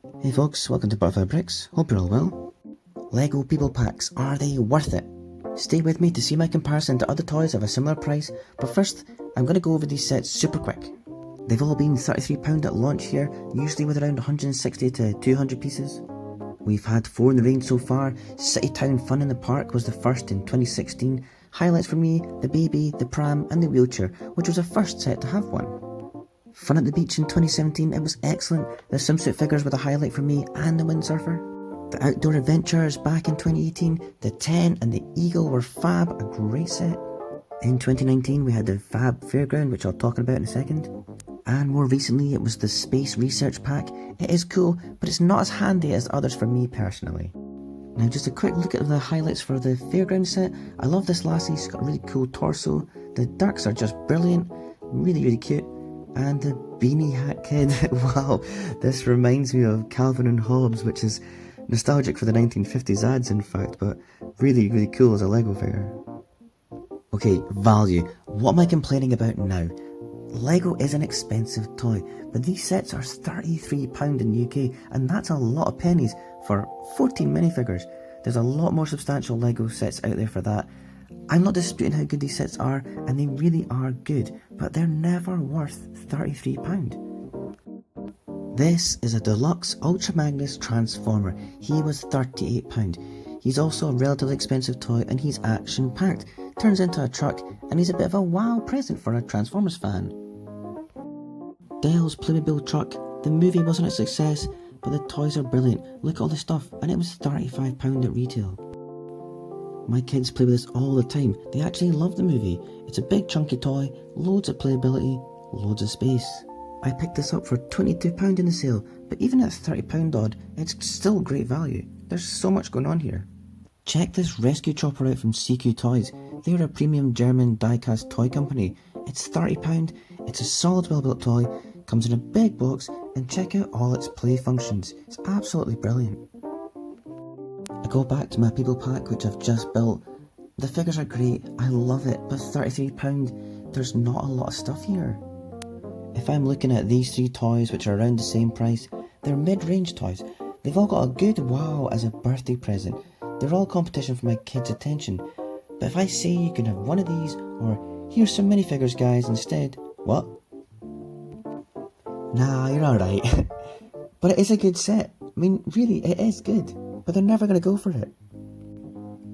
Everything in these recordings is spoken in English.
Hey folks, welcome to Butterfly Bricks, hope you're all well. Lego People Packs, are they worth it? Stay with me to see my comparison to other toys of a similar price, but first, I'm going to go over these sets super quick. They've all been £33 at launch here, usually with around 160 to 200 pieces. We've had 4 in the range so far. City Town Fun in the Park was the first in 2016. Highlights for me, the baby, the pram and the wheelchair, which was the first set to have one. Fun at the Beach in 2017, it was excellent. The swimsuit figures were the highlight for me, and the windsurfer. The Outdoor Adventures back in 2018, the 10 and the Eagle were fab, a great set. In 2019 we had the Fab Fairground, which I'll talk about in a second. And more recently it was the Space Research Pack. It is cool, but it's not as handy as others for me personally. Now just a quick look at the highlights for the Fairground set. I love this lassie, she's got a really cool torso. The ducks are just brilliant, really cute. And the beanie hat kid, wow, this reminds me of Calvin and Hobbes, which is nostalgic for the 1950s ads in fact, but really cool as a Lego figure. Okay, value. What am I complaining about now? Lego is an expensive toy, but these sets are £33 in the UK, and that's a lot of pennies for 14 minifigures. There's a lot more substantial Lego sets out there for that. I'm not disputing how good these sets are, and they really are good, but they're never worth £33. This is a deluxe Ultra Magnus Transformer. He was £38. He's also a relatively expensive toy, and he's action packed. Turns into a truck, and he's a bit of a wow present for a Transformers fan. Dell's Playmobil truck. The movie wasn't a success, but the toys are brilliant. Look at all the stuff, and it was £35 at retail. My kids play with this all the time. They actually love the movie. It's a big chunky toy, loads of playability, loads of space. I picked this up for £22 in the sale, but even at £30 odd, it's still great value. There's so much going on here. Check this rescue chopper out from CQ Toys. They're a premium German die-cast toy company. It's £30, it's a solid well-built toy, comes in a big box, and check out all its play functions. It's absolutely brilliant. I go back to my People Pack, which I've just built. The figures are great, I love it, but £33, there's not a lot of stuff here. If I'm looking at these 3 toys, which are around the same price, they're mid-range toys. They've all got a good wow as a birthday present. They're all competition for my kids' attention. But if I say you can have one of these, or here's some minifigures guys instead, what? Nah, you're alright. But it is a good set. I mean, really, it is good. But they're never going to go for it.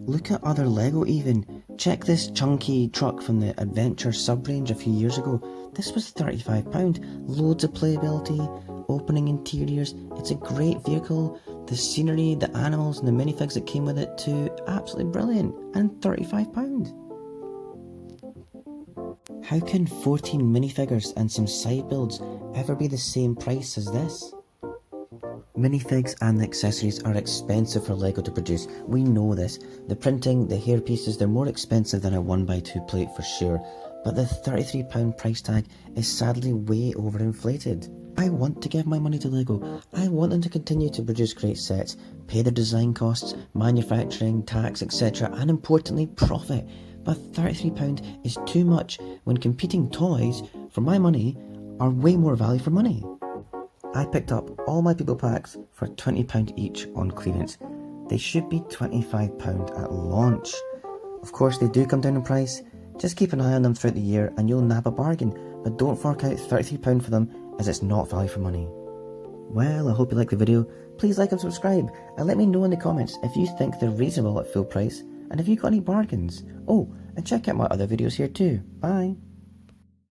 Look at other Lego even. Check this chunky truck from the Adventure sub-range a few years ago. This was £35. Loads of playability, opening interiors. It's a great vehicle. The scenery, the animals and the minifigs that came with it too. Absolutely brilliant. And £35. How can 14 minifigures and some side builds ever be the same price as this? Minifigs and the accessories are expensive for Lego to produce. We know this. The printing, the hair pieces, they're more expensive than a 1x2 plate for sure. But the £33 price tag is sadly way overinflated. I want to give my money to Lego. I want them to continue to produce great sets, pay their design costs, manufacturing, tax, etc. and importantly, profit. But £33 is too much when competing toys, for my money, are way more value for money. I picked up all my People Packs for £20 each on clearance. They should be £25 at launch. Of course they do come down in price. Just keep an eye on them throughout the year and you'll nab a bargain, but don't fork out £33 for them as it's not value for money. Well, I hope you liked the video. Please like and subscribe and let me know in the comments if you think they're reasonable at full price and if you got any bargains. Oh, and check out my other videos here too. Bye.